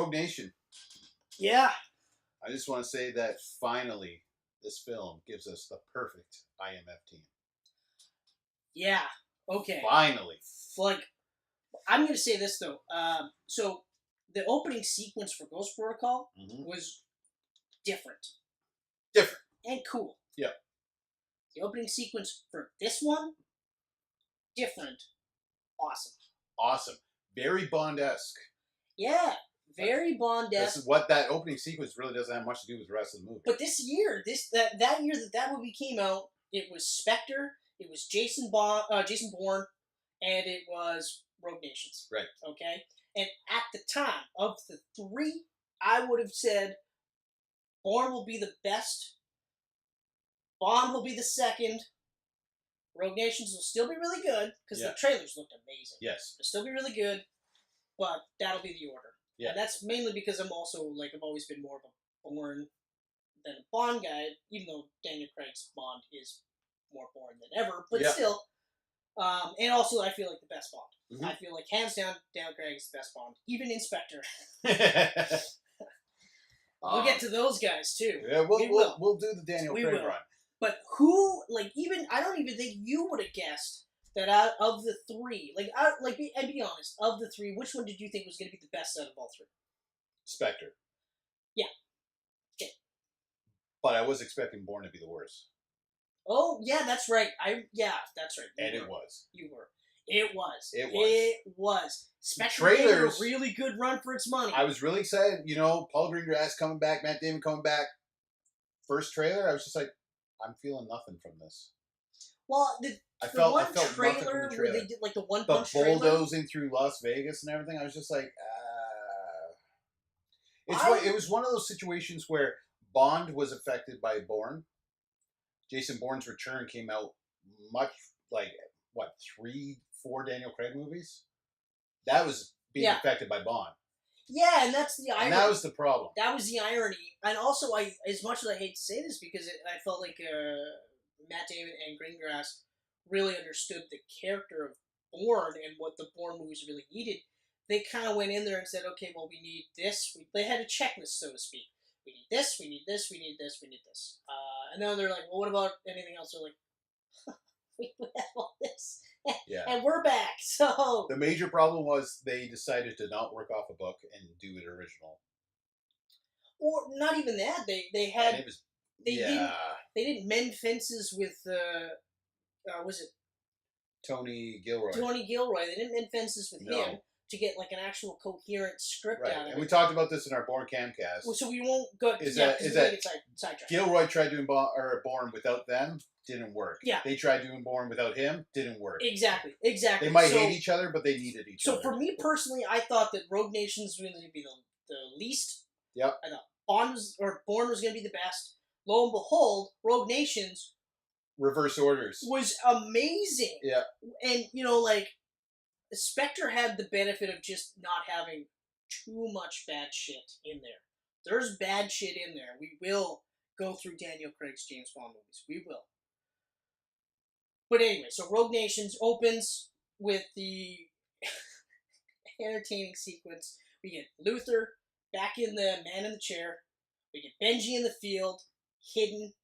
Rogue Nation. Yeah. I just want to say that finally, this film gives us the perfect IMF team. Yeah. Okay. Finally. Like, I'm going to say this, though. So, the opening sequence for Ghost Protocol was different. Different. And cool. Yeah. The opening sequence for this one, different. Awesome. Awesome. Very Bond-esque. Yeah. Very Bond-esque. This is what that opening sequence really doesn't have much to do with the rest of the movie. But this year, that year that movie came out, it was Spectre, it was Jason Bourne, and it was Rogue Nations. Right. Okay? And at the time, of the three, I would have said Bourne will be the best, Bond will be the second, Rogue Nations will still be really good, because the trailers looked amazing. Yes. They'll still be really good, but that'll be the order. Yeah. And that's mainly because I'm also, I've always been more of a Bourne than a Bond guy, even though Daniel Craig's Bond is more Bourne than ever, but still. And also, I feel like the best Bond. Mm-hmm. I feel like, hands down, Daniel Craig is the best Bond. Even Inspector. We'll get to those guys, too. Yeah, we'll do the Daniel Craig run. But who, I don't even think you would have guessed that out of the three, and be honest, of the three, which one did you think was going to be the best out of all three? Spectre. Yeah. Okay. But I was expecting Bourne to be the worst. Oh, yeah, that's right. That's right. It was. You were. It was. It was. It was. Spectre gave a really good run for its money. I was really excited. Paul Greengrass coming back, Matt Damon coming back. First trailer, I was just like, I'm feeling nothing from this. Well, I felt nothing from the trailer. Where they did the one punch trailer, bulldozing through Las Vegas and everything. I was just like, it was one of those situations where Bond was affected by Bourne. Jason Bourne's return came out much 3-4 Daniel Craig movies. That was being affected by Bond. Yeah, and that's the irony. And that was the problem. That was the irony. And also, as much as I hate to say this, because I felt like Matt Damon and Greengrass really understood the character of Bourne and what the Bourne movies really needed, they kind of went in there and said, okay, well, we need this. They had a checklist, so to speak. We need this, we need this, we need this, we need this. And then they're like, well, what about anything else? They're like, we have all this. Yeah. And we're back, so... The major problem was they decided to not work off a book and do it original. Or not even that. They had... They didn't mend fences with, was it... Tony Gilroy. They didn't mend fences with him to get an actual coherent script out of it. And we talked about this in our Bourne Camcast. Well, so we won't go... Is that sidetracked. Gilroy tried doing Bourne without them, didn't work. Yeah. They tried doing Bourne without him, didn't work. Exactly. They might hate each other, but they needed each other. So for me personally, I thought that Rogue Nations was going to be the least. Yep. I thought Bourne was going to be the best. Lo and behold, Rogue Nations... Reverse orders. Was amazing. Yeah. And, Spectre had the benefit of just not having too much bad shit in there. There's bad shit in there. We will go through Daniel Craig's James Bond movies. We will. But anyway, so Rogue Nations opens with the entertaining sequence. We get Luther back in the man in the chair. We get Benji in the field, hidden.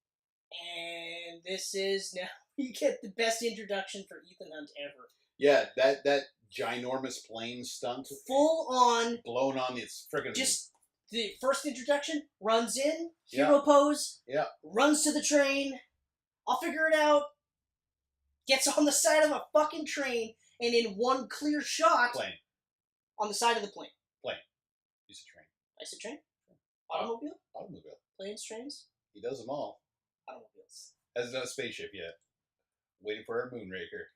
And this is now, you get the best introduction for Ethan Hunt ever. Yeah, that ginormous plane stunt. Full on. Blown on its friggin'... Just the first introduction, runs in, hero pose, runs to the train, I'll figure it out, gets on the side of a fucking train, and in one clear shot... Plane. On the side of the plane. Plane. You said train. I said train? Automobile? Automobile. Planes, trains? He does them all. Automobiles. Hasn't done a spaceship yet. Waiting for our Moonraker.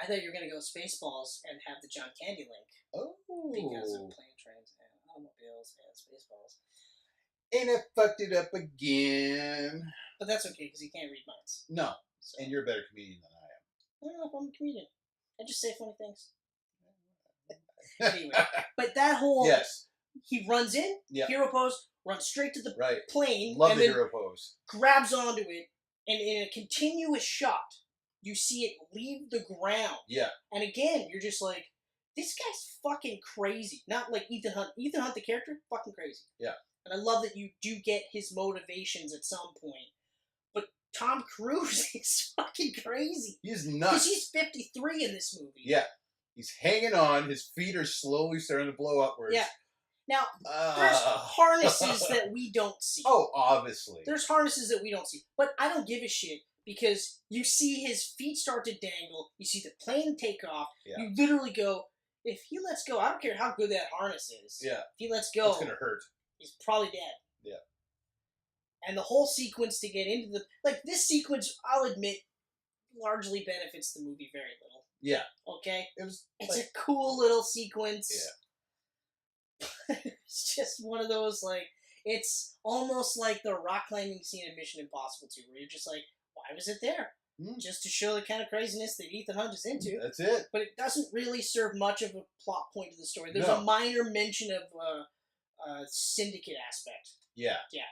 I thought you were going to go Spaceballs and have the John Candy link. Oh. Because of plane, trains, and automobiles, and Spaceballs. And I fucked it up again. But that's okay, because you can't read minds. No. So. And you're a better comedian than I am. I don't know if I'm a comedian. I just say funny things. Anyway. But that whole... Yes. He runs in, hero pose, runs straight to the plane. Love and the then hero pose. Grabs onto it, and in a continuous shot, you see it leave the ground. Yeah. And again, you're just like, this guy's fucking crazy. Not like Ethan Hunt. Ethan Hunt, the character, fucking crazy. Yeah. And I love that you do get his motivations at some point. But Tom Cruise is fucking crazy. He's nuts. Because he's 53 in this movie. Yeah. He's hanging on. His feet are slowly starting to blow upwards. Yeah. Now, there's harnesses that we don't see. Oh, obviously. There's harnesses that we don't see. But I don't give a shit because you see his feet start to dangle. You see the plane take off. Yeah. You literally go, if he lets go, I don't care how good that harness is. Yeah. If he lets go, it's going to hurt. He's probably dead. Yeah. And the whole sequence to get into the... Like, this sequence, I'll admit, largely benefits the movie very little. Yeah. Okay? It's a cool little sequence. Yeah. It's just one of those, like, it's almost like the rock climbing scene in Mission Impossible 2, where you're just like, why was it there? Just to show the kind of craziness that Ethan Hunt is into. That's it. But it doesn't really serve much of a plot point to the story. There's No. a minor mention of Syndicate aspect. Yeah. Yeah.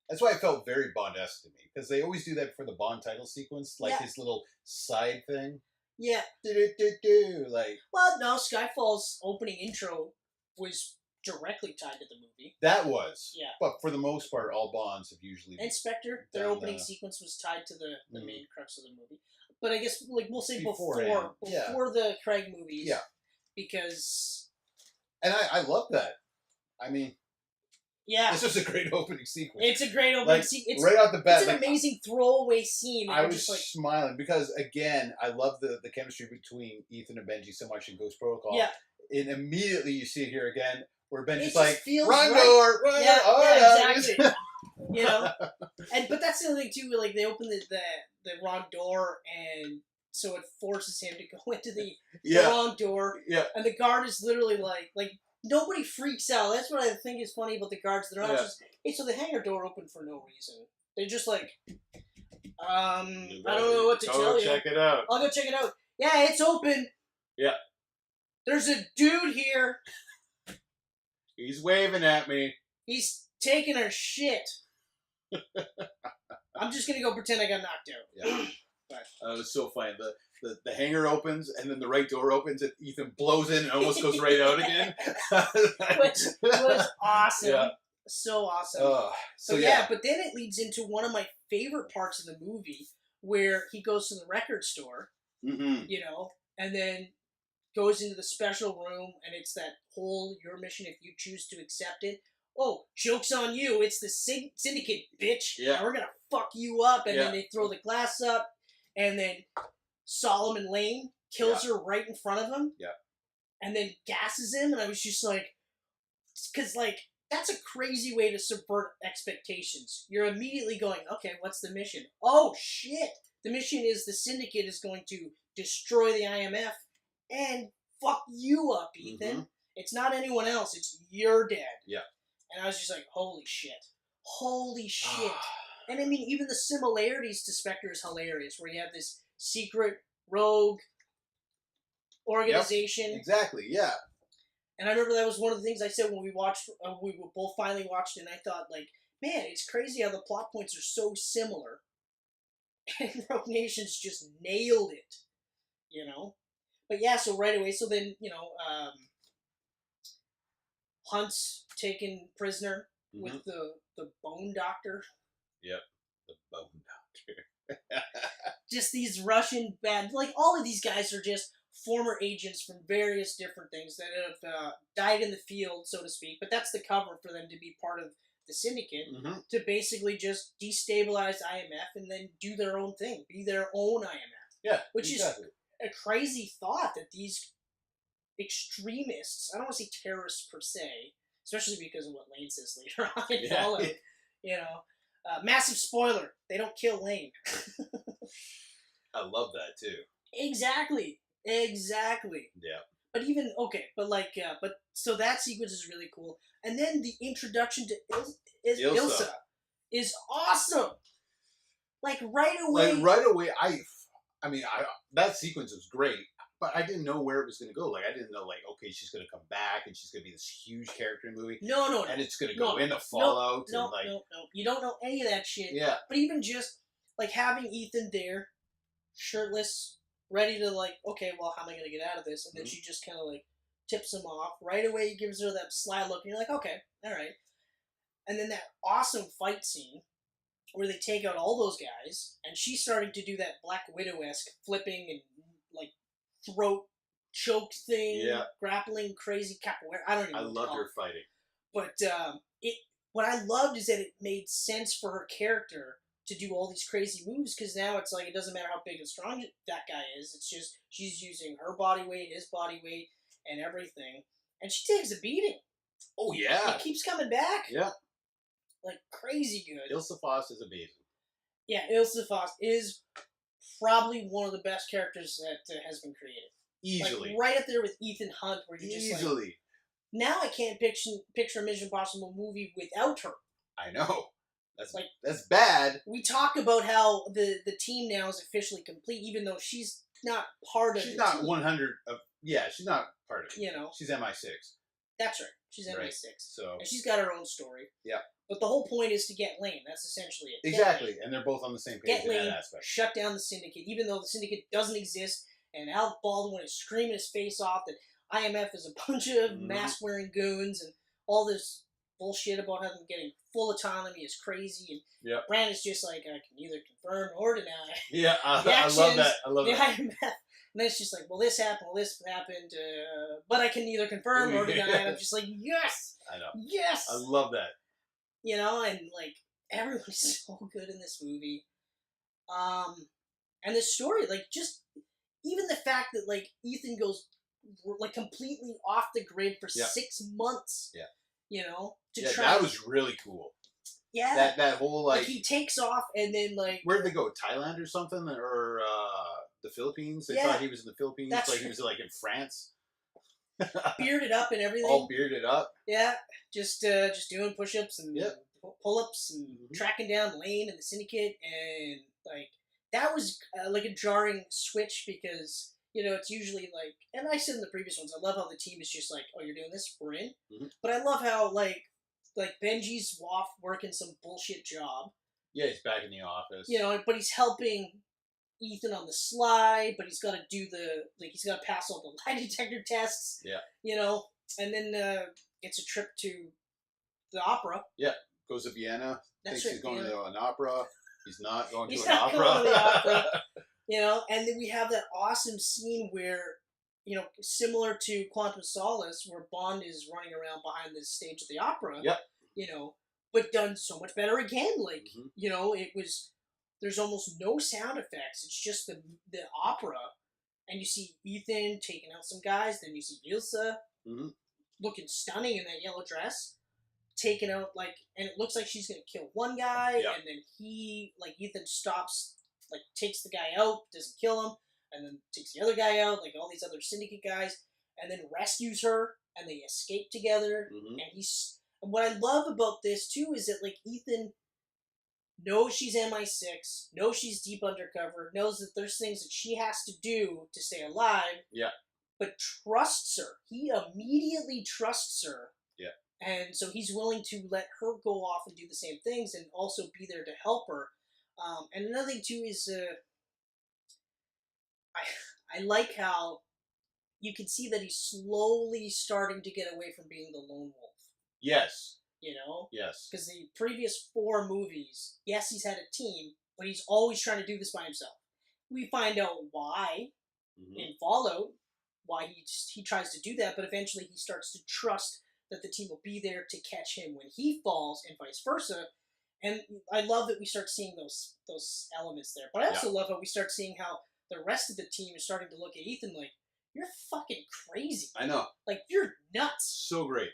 That's why it felt very Bond-esque to me, because they always do that for the Bond title sequence, like his little side thing. Yeah. Do-do-do-do, like... Well, no, Skyfall's opening intro was directly tied to the movie. That was. Yeah. But for the most part, all Bonds have usually... And Spectre, their opening sequence was tied to the main crux of the movie. But I guess, like, we'll say before the Craig movies. Yeah. Because... And I love that. I mean... Yeah. This was a great opening sequence. It's a great opening sequence. Right off the bat. It's an amazing throwaway scene. I was smiling because, again, I love the chemistry between Ethan and Benji so much in Ghost Protocol. Yeah. And immediately you see it here again, where Benji's like, run door, run door. Oh, exactly. You know? But that's the other thing, too, where, like, they open the wrong door, and so it forces him to go into the wrong door. Yeah. And the guard is literally like, nobody freaks out. That's what I think is funny about the guards. They're not just, hey, so the hangar door opened for no reason. They're just like, I don't know what to tell you. Check it out. I'll go check it out. Yeah, it's open. Yeah. There's a dude here. He's waving at me. He's taking a shit. I'm just going to go pretend I got knocked out. Yeah. It was so funny. The hangar opens, and then the right door opens, and Ethan blows in and almost goes right out again. Which was awesome. Yeah. So awesome. But then it leads into one of my favorite parts of the movie, where he goes to the record store, you know, and then goes into the special room, and it's that whole your mission if you choose to accept it. Oh, joke's on you. It's the Syndicate, bitch. Yeah. And we're going to fuck you up. And then they throw the glass up, and then Solomon Lane kills her right in front of him. Yeah. And then gasses him, and I was just like, because, like, that's a crazy way to subvert expectations. You're immediately going, okay, what's the mission? Oh, shit. The mission is the Syndicate is going to destroy the IMF and fuck you up, Ethan. It's not anyone else. It's your dad. Yeah. And I was just like, holy shit. Holy shit. And I mean, even the similarities to Spectre is hilarious, where you have this secret rogue organization. Yep. Exactly, yeah. And I remember that was one of the things I said when we watched, we both finally watched it, and I thought, like, man, it's crazy how the plot points are so similar. And Rogue Nation's just nailed it, you know? But yeah, so right away, so then, you know, Hunt's taken prisoner with the bone doctor. Yep, the bone doctor. Just these Russian like, all of these guys are just former agents from various different things that have died in the field, so to speak. But that's the cover for them to be part of the Syndicate, to basically just destabilize IMF and then do their own thing, be their own IMF. Yeah, which is a crazy thought that these extremists, I don't want to say terrorists per se, especially because of what Lane says later on in Fallout, you know. Massive spoiler, they don't kill Lane. I love that too. Exactly. Yeah. But even, okay, but like, but so that sequence is really cool. And then the introduction to Ilsa is awesome. Like right away. I mean, that sequence was great, but I didn't know where it was going to go. Like, I didn't know, like, okay, she's going to come back and she's going to be this huge character in the movie. No. And it's going to go into Fallout. No. You don't know any of that shit. Yeah. But even just, like, having Ethan there, shirtless, ready to, like, okay, well, how am I going to get out of this? And then she just kind of, like, tips him off. Right away, he gives her that sly look, and you're like, okay, all right. And then that awesome fight scene where they take out all those guys, and she's starting to do that Black Widow-esque flipping and like throat choke thing, grappling, crazy capoeira. I don't even know. I loved her fighting. But what I loved is that it made sense for her character to do all these crazy moves, because now it's like it doesn't matter how big and strong that guy is. It's just she's using her body weight, his body weight, and everything. And she takes a beating. Oh, yeah. It keeps coming back. Yeah. Like crazy good. Ilsa Faust is amazing. Yeah, Ilsa Faust is probably one of the best characters that has been created. Easily. Like, right up there with Ethan Hunt, where you just like... Now I can't picture a Mission Impossible movie without her. I know. That's bad. We talk about how the team now is officially complete, even though she's not part of it. She's not 100... she's not part of it. You know. She's MI6. That's right. She's MI6. Right. So. And she's got her own story. Yeah. But the whole point is to get Lane. That's essentially it. Exactly. And they're both on the same page in that aspect. Shut down the Syndicate, even though the Syndicate doesn't exist, and Alec Baldwin is screaming his face off that IMF is a bunch of mask-wearing goons, and all this bullshit about them getting full autonomy is crazy, and Brandon's just like, I can neither confirm or deny. Yeah, I love that. I love that. IMF. And then it's just like, well, this happened, but I can neither confirm or deny. And I'm just like, yes! I know. Yes! I love that. You know, and like, everyone's so good in this movie. And the story, like, just, even the fact that, like, Ethan goes, like, completely off the grid for 6 months. Yeah. You know? That was really cool. Yeah. That whole, like... he takes off and then, like... Where'd they go? Thailand or something? Or, the Philippines? They thought he was in the Philippines. That's like, he was, like, in France. Bearded up and everything. All bearded up. Yeah. Just doing push-ups and pull-ups and tracking down Lane and the Syndicate. And, like, that was, like, a jarring switch because... You know, it's usually like, and I said in the previous ones, I love how the team is just like, oh, you're doing this, we're in. Mm-hmm. But I love how, like Benji's off working some bullshit job. Yeah, he's back in the office. You know, but he's helping Ethan on the sly, but he's got to do he's got to pass all the lie detector tests. Yeah. You know, and then it's a trip to the opera. Yeah, goes to Vienna, thinks he's going to an opera. He's not going to an opera. Going to the opera. You know, and then we have that awesome scene where, you know, similar to Quantum Solace, where Bond is running around behind the stage of the opera. Yep. You know, but done so much better again. Like, you know, there's almost no sound effects. It's just the opera. And you see Ethan taking out some guys. Then you see Ilsa looking stunning in that yellow dress. Taking out, like, and it looks like she's going to kill one guy. Yep. And then Ethan stops... Like, takes the guy out, doesn't kill him, and then takes the other guy out, like all these other Syndicate guys, and then rescues her, and they escape together. And what I love about this, too, is that, like, Ethan knows she's MI6, knows she's deep undercover, knows that there's things that she has to do to stay alive, but trusts her. He immediately trusts her. Yeah. And so he's willing to let her go off and do the same things and also be there to help her. And another thing, too, is I like how you can see that he's slowly starting to get away from being the lone wolf. Yes. You know? Yes. Because the previous 4 movies, yes, he's had a team, but he's always trying to do this by himself. We find out why in Fallout, why he tries to do that, but eventually he starts to trust that the team will be there to catch him when he falls, and vice versa. And I love that we start seeing those elements there. But I also love how we start seeing how the rest of the team is starting to look at Ethan like, you're fucking crazy. I know. Like, you're nuts. So great.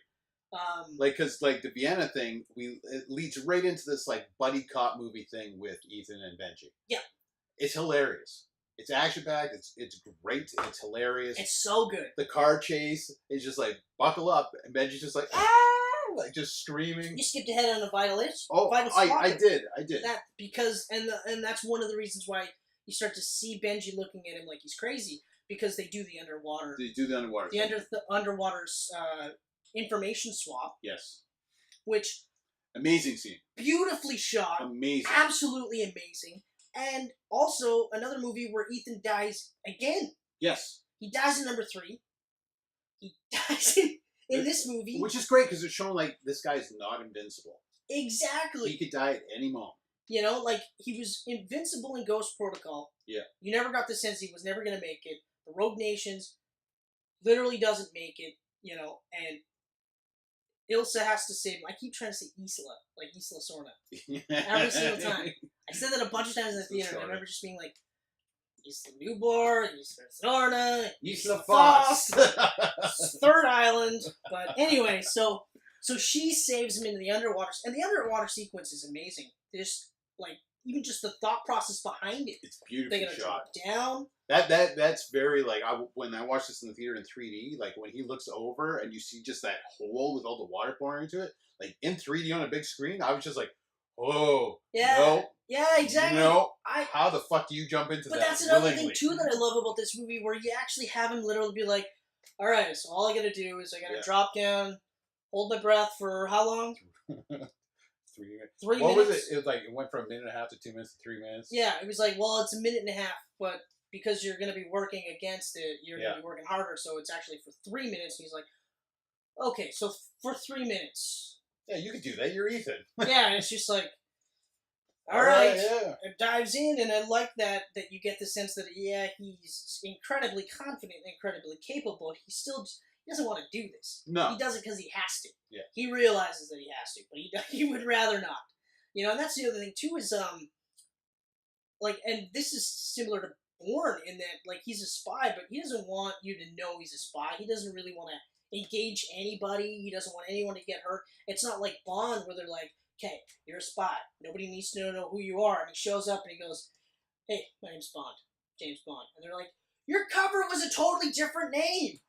Because the Vienna thing, it leads right into this, like, buddy cop movie thing with Ethan and Benji. Yeah. It's hilarious. It's action-packed. It's great. It's hilarious. It's so good. The car chase is just like, buckle up. And Benji's just like, like, just screaming. You skipped ahead on a vital issue. Oh, I did. That because and that's one of the reasons why you start to see Benji looking at him like he's crazy, because they do the underwater. They do the underwater. The underwater information swap. Yes. Which. Amazing scene. Beautifully shot. Amazing. Absolutely amazing. And also another movie where Ethan dies again. Yes. He dies in number 3. he dies in this movie. Which is great, because it's showing, like, this guy's not invincible. Exactly. He could die at any moment. You know, like, he was invincible in Ghost Protocol. Yeah. You never got the sense he was never going to make it. The Rogue Nations literally doesn't make it, you know, and Ilsa has to save him. I keep trying to say Isla, like Isla Sorna. Every single time. I said that a bunch of times in the theater, and I remember just being like, Isla Newborn, Isla Sorna, Isla Faust. Third Island. But anyway, so she saves him into the underwater, and the underwater sequence is amazing. Just, like, even just the thought process behind it. It's beautifully They're gonna shot. Drop down. That's very, like, when I watched this in the theater in 3D, like, when he looks over and you see just that hole with all the water pouring into it, like, in 3D on a big screen, I was just like, oh, yeah, no, yeah, exactly. No, how the fuck do you jump into that? But that's another thing too that I love about this movie, where you actually have him literally be like, all right, so all I gotta do is I gotta drop down, hold my breath for how long? 3 minutes. 3 minutes. What was it? It was like, it went from a minute and a half to 2 minutes to 3 minutes. Yeah, it was like, well, it's a minute and a half, but because you're going to be working against it, you're going to be working harder, so it's actually for 3 minutes. And he's like, okay, so for 3 minutes. Yeah, you could do that. You're Ethan. Yeah, and it's just like, all right. Yeah. It dives in, and I like that you get the sense that, yeah, he's incredibly confident, incredibly capable. He doesn't want to do this. No. He does it because he has to. Yeah. He realizes that he has to, but he would rather not. You know, and that's the other thing, too, is, like, and this is similar to Bourne in that, like, he's a spy, but he doesn't want you to know he's a spy. He doesn't really want to engage anybody. He doesn't want anyone to get hurt. It's not like Bond, where they're like, okay, you're a spy. Nobody needs to know who you are. And he shows up and he goes, hey, my name's Bond. James Bond. And they're like, your cover was a totally different name.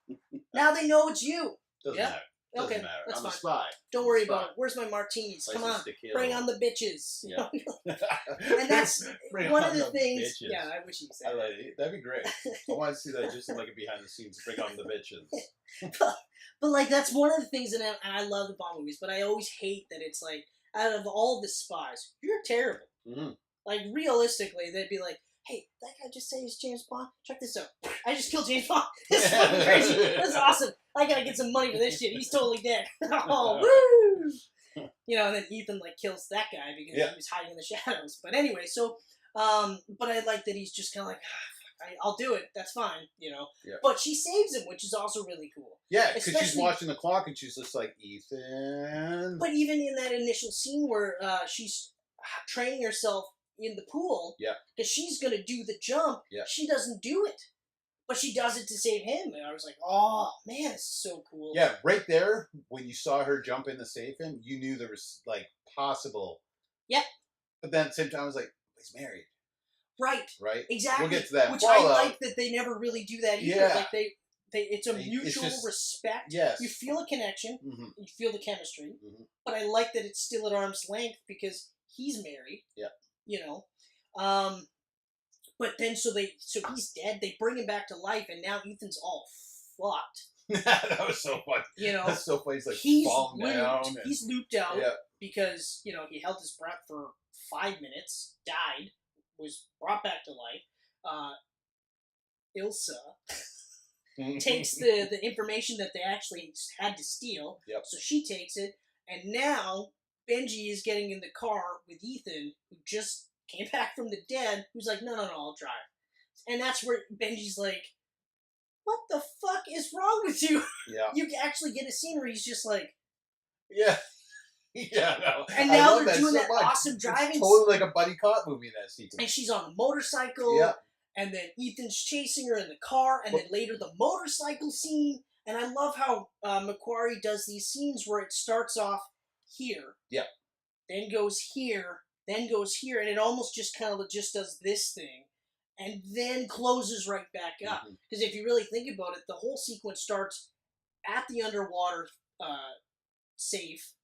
Now they know it's you. Doesn't matter. Doesn't Okay, matter. that's I'm fine. a spy. Don't worry about it. Where's my martinis? Come on, bring on the bitches. Yeah. And that's one of the things. Bitches. Yeah, I wish you said like it. That'd be great. I want to see that just in, like, a behind the scenes. Bring on the bitches. But like, that's one of the things that I love the Bond movies, but I always hate that it's like, out of all the spies, you're terrible. Mm-hmm. Like, realistically, they'd be like, hey, that guy just said he's James Bond? Check this out. I just killed James Bond. This is fucking crazy. That's awesome. I gotta get some money for this shit. He's totally dead. Oh, woo! You know, and then Ethan, like, kills that guy because he was hiding in the shadows. But anyway, so, but I like that he's just kind of like, I'll do it. That's fine, you know. Yeah. But she saves him, which is also really cool. Yeah, because she's watching the clock and she's just like, Ethan. But even in that initial scene where she's training herself in the pool, because she's going to do the jump, she doesn't do it. But she does it to save him. And I was like, oh, man, this is so cool. Yeah, right there, when you saw her jump in to save him, you knew there was, like, possible. Yep. But then at the same time, I was like, he's married. Right. Right? Exactly. We'll get to that. Which I like that they never really do that either. Yeah. Like, it's a mutual respect. Yes. You feel a connection. Mm-hmm. You feel the chemistry. Mm-hmm. But I like that it's still at arm's length because he's married. Yeah. You know? But then, so he's dead. They bring him back to life, and now Ethan's all fucked. That was so funny. You know? That's so funny. He's like, falling down. He's looped out because, you know, he held his breath for 5 minutes, died, was brought back to life. Ilsa takes the information that they actually had to steal, so she takes it, and now Benji is getting in the car with Ethan, who just came back from the dead, who's like, no, I'll drive. And that's where Benji's like, what the fuck is wrong with you? Yeah. You actually get a scene where he's just like... Yeah. Yeah, no. And now they're doing that awesome driving... It's totally like a buddy cop movie in that sequence. And she's on a motorcycle, and then Ethan's chasing her in the car, and then later the motorcycle scene. And I love how McQuarrie does these scenes where it starts off here, then goes here, then goes here, and it almost just kind of just does this thing, and then closes right back up. Because if you really think about it, the whole sequence starts at the underwater safe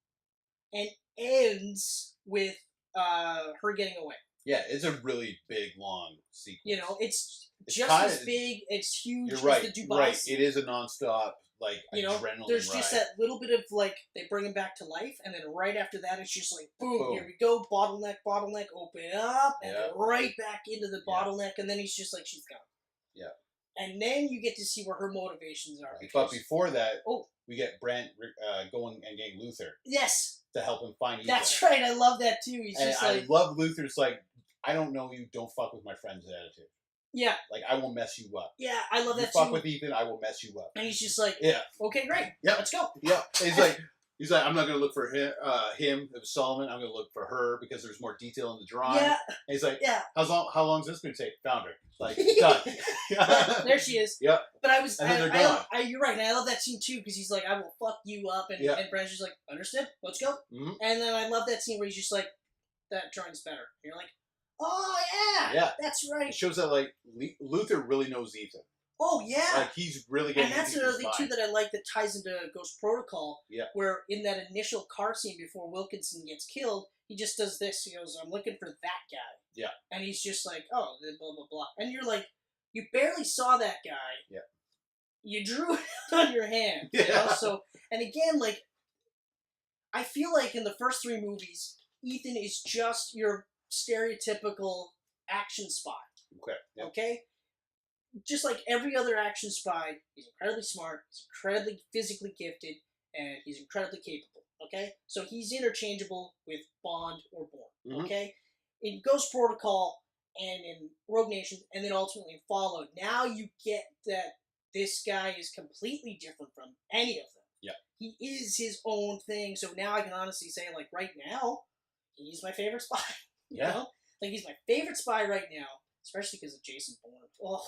and ends with her getting away. Yeah, it's a really big, long sequence. You know, it's just as big, it's huge as the Dubai. Right, it is a nonstop, like, adrenaline there's ride. just that little bit of, like, they bring him back to life, and then right after that, it's just like, boom, here we go, bottleneck, open up, and then right back into the bottleneck, and then he's just like, she's gone. Yeah. And then you get to see where her motivations are. But before that, we get Brent going and getting Luther. Yes. To help him find Ethan. That's right. I love that too. He's and just I love Luther's like, I don't know you, don't fuck with my friend's attitude. Yeah. Like, I will mess you up. Yeah, I love that too. You fuck with Ethan, I will mess you up. And he's just like, okay, great. Yeah. Let's go. Yeah. He's like, I'm not going to look for him, it was Solomon. I'm going to look for her because there's more detail in the drawing. Yeah. And he's like, how long is this going to take? Found her. Like, done. There she is. Yep. But you're right. And I love that scene too because he's like, I will fuck you up. And Brandon's just like, understood. Let's go. Mm-hmm. And then I love that scene where he's just like, that drawing's better. And you're like, oh, yeah. That's right. It shows that, like, Luther really knows Ethan. Oh, yeah. Like, he's really getting And that's another thing, too, that I like that ties into Ghost Protocol. Yeah. Where in that initial car scene before Wilkinson gets killed, he just does this. He goes, I'm looking for that guy. Yeah. And he's just like, oh, blah, blah, blah. And you're like, you barely saw that guy. Yeah. You drew it on your hand. Yeah. You know? So, and again, like, I feel like in the first 3 movies, Ethan is just your stereotypical action spy. Okay. Yep. Okay? Just like every other action spy, he's incredibly smart, he's incredibly physically gifted, and he's incredibly capable. Okay? So he's interchangeable with Bond or Bourne. Mm-hmm. Okay? In Ghost Protocol and in Rogue Nation, and then ultimately in Fallout, now you get that this guy is completely different from any of them. Yeah. He is his own thing, so now I can honestly say, like, right now, he's my favorite spy. You know? Like, he's my favorite spy right now, especially because of Jason Bourne. Oh,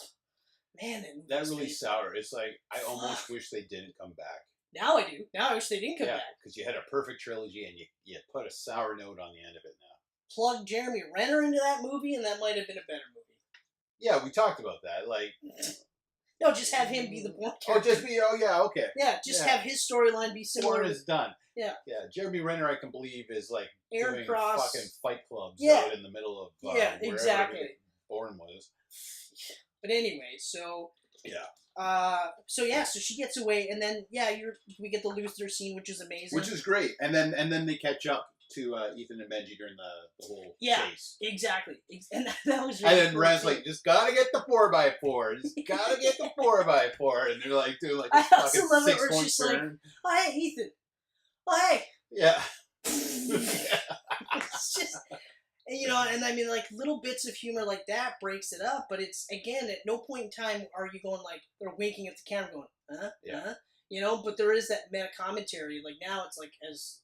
man. That really sour. It's like, I almost wish they didn't come back. Now I do. Now I wish they didn't come back. because you had a perfect trilogy, and you put a sour note on the end of it now. Plug Jeremy Renner into that movie, and that might have been a better movie. Yeah, we talked about that. Like, no, just have him be the Bourne character. Okay. Yeah, have his storyline be similar. Bourne is done. Yeah. Yeah, Jeremy Renner, I can believe, is like Aaron doing Cross. fucking fight clubs out in the middle of wherever Bourne was. But anyway, so yeah. So she gets away, and then we get the Luther scene, which is amazing. Which is great, and then they catch up to Ethan and Benji during the whole chase. Exactly. And that was really and then Rand's like, just gotta get the 4x4. Just gotta get the 4x4. And they're like, doing like this fucking 6-point turn. Like, oh, hey, Ethan. Oh, hey. Yeah. It's just, and I mean, like, little bits of humor like that breaks it up, but it's, again, at no point in time are you going, like, they're winking at the camera going, but there is that meta commentary. Like, now it's like, as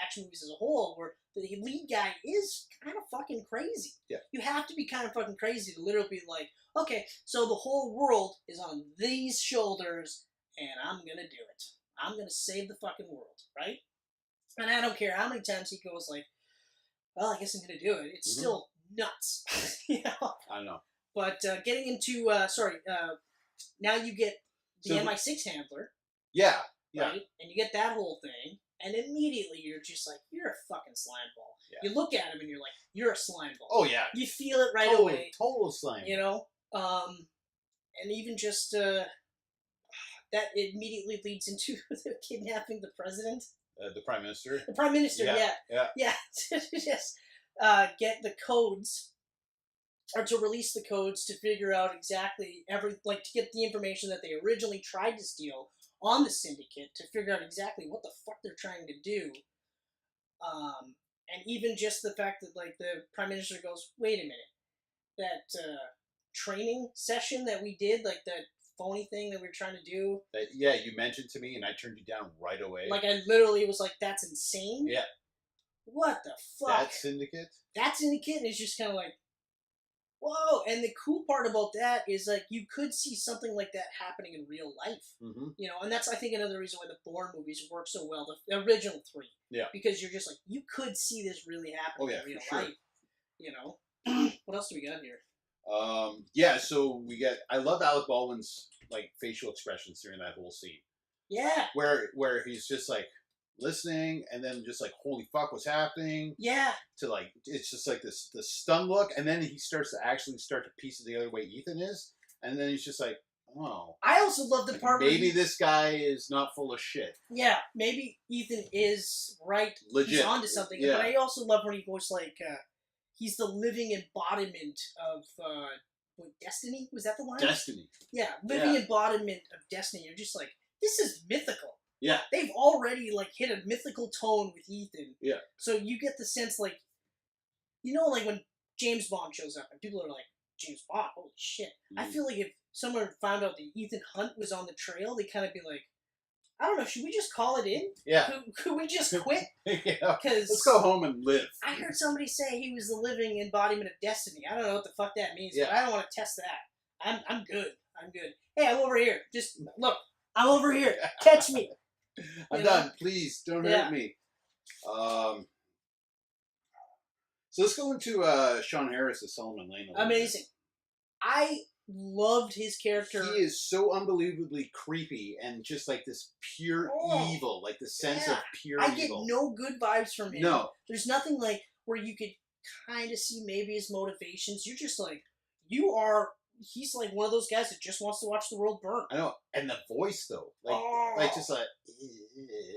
action movies as a whole, where the lead guy is kind of fucking crazy. Yeah. You have to be kind of fucking crazy to literally be like, okay, so the whole world is on these shoulders, and I'm gonna do it. I'm gonna save the fucking world, right? And I don't care how many times he goes like, well, I guess I'm gonna do it. It's still nuts. I know. But getting into, now you get the MI6 handler. Yeah. Right? And you get that whole thing. And immediately you're just like, you're a fucking slime ball. Yeah. You look at him and you're like, you're a slime ball. Oh, yeah. You feel it right away. Total slime. And even just that immediately leads into kidnapping the president. The prime minister. The prime minister, yeah. Just get the codes, or to release the codes to figure out exactly to get the information that they originally tried to steal on the Syndicate, to figure out exactly what the fuck they're trying to do. And even just the fact that, like, the Prime Minister goes, wait a minute, that training session that we did, like, that phony thing that we were trying to do. You mentioned to me, and I turned you down right away. Like, I literally was like, that's insane? Yeah. What the fuck? That Syndicate? That Syndicate is just kind of like, whoa. And the cool part about that is, like, you could see something like that happening in real life. Mm-hmm. And that's, I think, another reason why the Bourne movies work so well, the original 3. Yeah. Because you're just like, you could see this really happening in real life. What else do we got here? So we get, I love Alec Baldwin's, like, facial expressions during that whole scene. Yeah. Where he's just, like, listening, and then just like, holy fuck, what's happening? Yeah. To, like, it's just like this stun look, and then he starts to piece it the other way Ethan is, and then he's just like, oh. I also love the part maybe this guy is not full of shit. Yeah, maybe Ethan is right. Legit. He's onto something. Yeah. But I also love when he goes like, he's the living embodiment of Destiny? Was that the line? Destiny. Yeah, living embodiment of destiny. You're just like, this is mythical. Yeah. They've already, like, hit a mythical tone with Ethan. Yeah. So you get the sense, like, you know, like when James Bond shows up and people are like, James Bond, holy shit. I feel like if someone found out that Ethan Hunt was on the trail, they'd kind of be like, I don't know, should we just call it in? Yeah. Could we just quit? Yeah. Because let's go home and live. I heard somebody say he was the living embodiment of destiny. I don't know what the fuck that means, but I don't want to test that. I'm good. I'm good. Hey, I'm over here. Just, look, I'm over here. Catch me. I'm done. Please, don't hurt me. So let's go into Sean Harris as Solomon Lane. Amazing. I loved his character. He is so unbelievably creepy and just like this pure evil, like the sense of pure evil. I get no good vibes from him. No. There's nothing like where you could kind of see maybe his motivations. You're just like, he's like one of those guys that just wants to watch the world burn. I know. And the voice though. Like just like,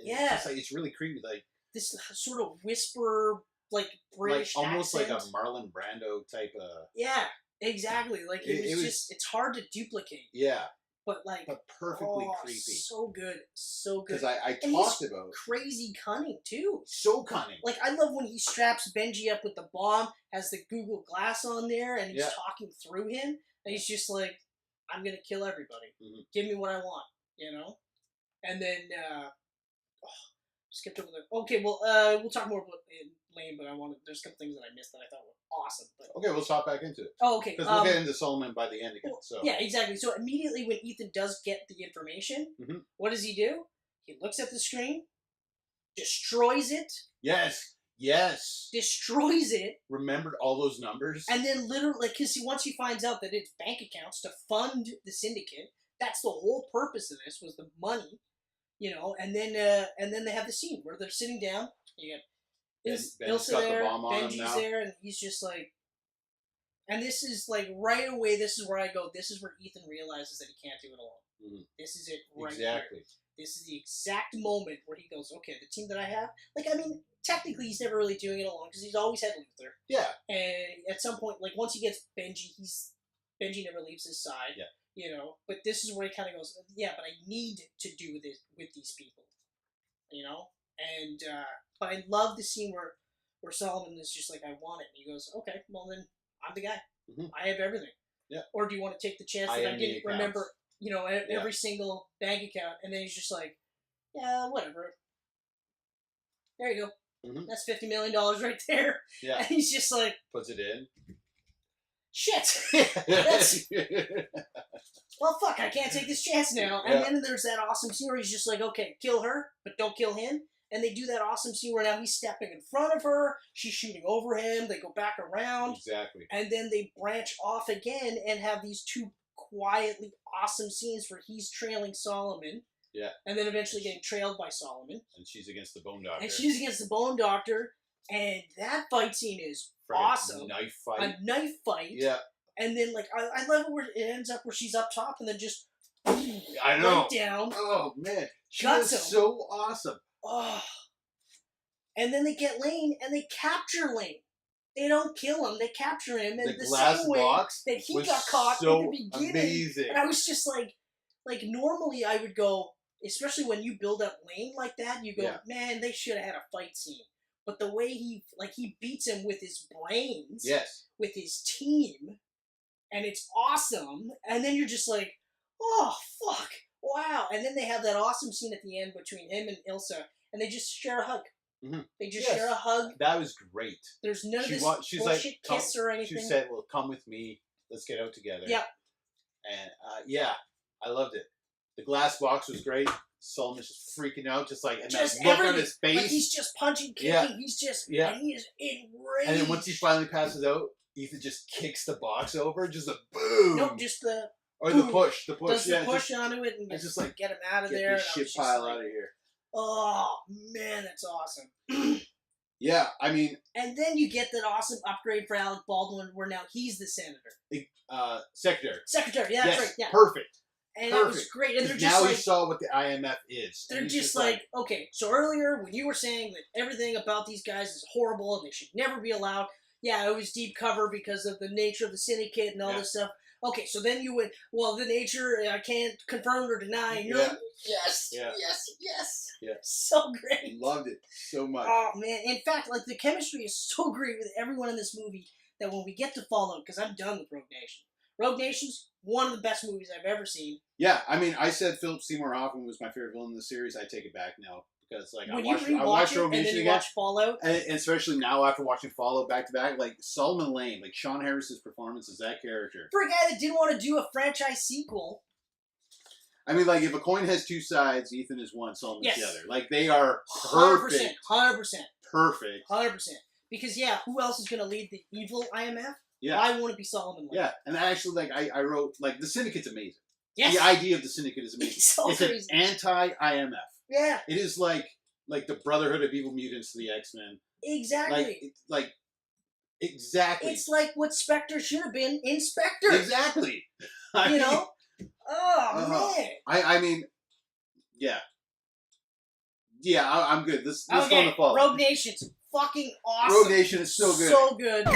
yeah. It's, it's really creepy. Like this sort of whisper, like British almost accent. like a Marlon Brando type of. Yeah. Exactly. Like it was just, it's hard to duplicate. Yeah. But perfectly creepy. So good. So good. Because I talked about crazy cunning too. So cunning. Like I love when he straps Benji up with the bomb, has the Google Glass on there, and he's talking through him, and he's just like, I'm gonna kill everybody. Mm-hmm. Give me what I want, you know? And then skipped over the okay, well we'll talk more about Lane, but there's a couple things that I missed that I thought were awesome. But okay, we'll hop back into it. Oh, okay. Because we'll get into Solomon by the end again. So yeah, exactly. So immediately when Ethan does get the information, what does he do? He looks at the screen, destroys it. Yes. Destroys it. Remembered all those numbers. And then literally, because once he finds out that it's bank accounts to fund the Syndicate, that's the whole purpose of this, was the money, you know. And then they have the scene where they're sitting down. You got Ilsa there, Benji's there, and he's just like, and this is like right away. This is where I go. This is where Ethan realizes that he can't do it alone. Mm-hmm. This is it right exactly. Here. This is the exact moment where he goes, okay, the team that I have, like, I mean, technically he's never really doing it alone because he's always had Luther. Yeah. And at some point, like, once he gets Benji, Benji never leaves his side. Yeah. You know, but this is where he kind of goes, yeah, but I need to do this with these people. You know? And, but I love the scene where Solomon is just like, I want it. And he goes, okay, well then, I'm the guy. Mm-hmm. I have everything. Yeah. Or do you want to take the chance that I didn't remember, you know, every single bank account? And then he's just like, yeah, whatever. There you go. Mm-hmm. That's $50 million right there. Yeah. And he's just like... puts it in. Shit! Well, fuck, I can't take this chance now. And then there's that awesome scene where he's just like, okay, kill her, but don't kill him. And they do that awesome scene where now he's stepping in front of her, she's shooting over him, they go back around. Exactly. And then they branch off again and have these two quietly awesome scenes where he's trailing Solomon. Yeah. And then eventually getting trailed by Solomon. And she's against the Bone Doctor. And that fight scene is awesome. Knife fight. A knife fight. Yeah. And then, like, I love it where it ends up where she's up top and then just... I know. Right down. Oh, man. She is so awesome. Oh. And then they get Lane and they capture Lane. They don't kill him. They capture him in the same way that he got caught at the beginning. Amazing. And I was just like normally I would go, especially when you build up Lane like that, you go, man, they should have had a fight scene. But the way he beats him with his brains, with his team, and it's awesome. And then you're just like, oh, fuck, wow. And then they have that awesome scene at the end between him and Ilsa, and they just share a hug. Mm-hmm. They just share a hug. That was great. There's none of this bullshit kiss or anything. She said, well, come with me. Let's get out together. Yeah. And, I loved it. The glass box was great. Solomon's just freaking out, just like, and that look on his face. Like he's just punching, kicking. Yeah. He's just, and he is enraged. And then once he finally passes out, Ethan just kicks the box over, just a boom. Nope, just the... Or the push. The push, does the push onto it and just like, get him out of there. Get the shit pile out of here. Oh, man, that's awesome. Yeah, I mean... And then you get that awesome upgrade for Alec Baldwin where now he's the senator. Secretary. Secretary, yeah, that's right. Yeah. Perfect. And that was great. And they're just now like... he saw what the IMF is. They're just like, okay, so earlier when you were saying that everything about these guys is horrible and they should never be allowed, yeah, it was deep cover because of the nature of the Syndicate and all this stuff. Okay, so then you would, well, the nature, I can't confirm or deny. And you're like, yes, yes. Yeah. So great. Loved it so much. Oh, man. In fact, like, the chemistry is so great with everyone in this movie that when we get to Fallout, because I'm done with Rogue Nation. Rogue Nation's one of the best movies I've ever seen. Yeah, I mean, I said Philip Seymour Hoffman was my favorite villain in the series. I take it back now. Because like when I watched Rogue Nation again, watch Fallout, and especially now after watching Fallout back to back, like Solomon Lane, like Sean Harris's performance as that character. For a guy that didn't want to do a franchise sequel. I mean, like if a coin has two sides, Ethan is one, Solomon's the other. Like they are perfect, 100%, perfect, 100%. Because who else is going to lead the evil IMF? Yeah, I want to be Solomon Lane. Yeah, and actually, like I wrote, like the Syndicate's amazing. Yes, the idea of the Syndicate is amazing. It's an anti-IMF. Yeah. It is like the Brotherhood of Evil Mutants to the X-Men. Exactly. Exactly. It's like what Spectre should have been in Spectre. Exactly. You know? Oh, man. I mean, yeah. Yeah, I'm good. This one to follow. Rogue Nation's fucking awesome. Rogue Nation is so good. So good.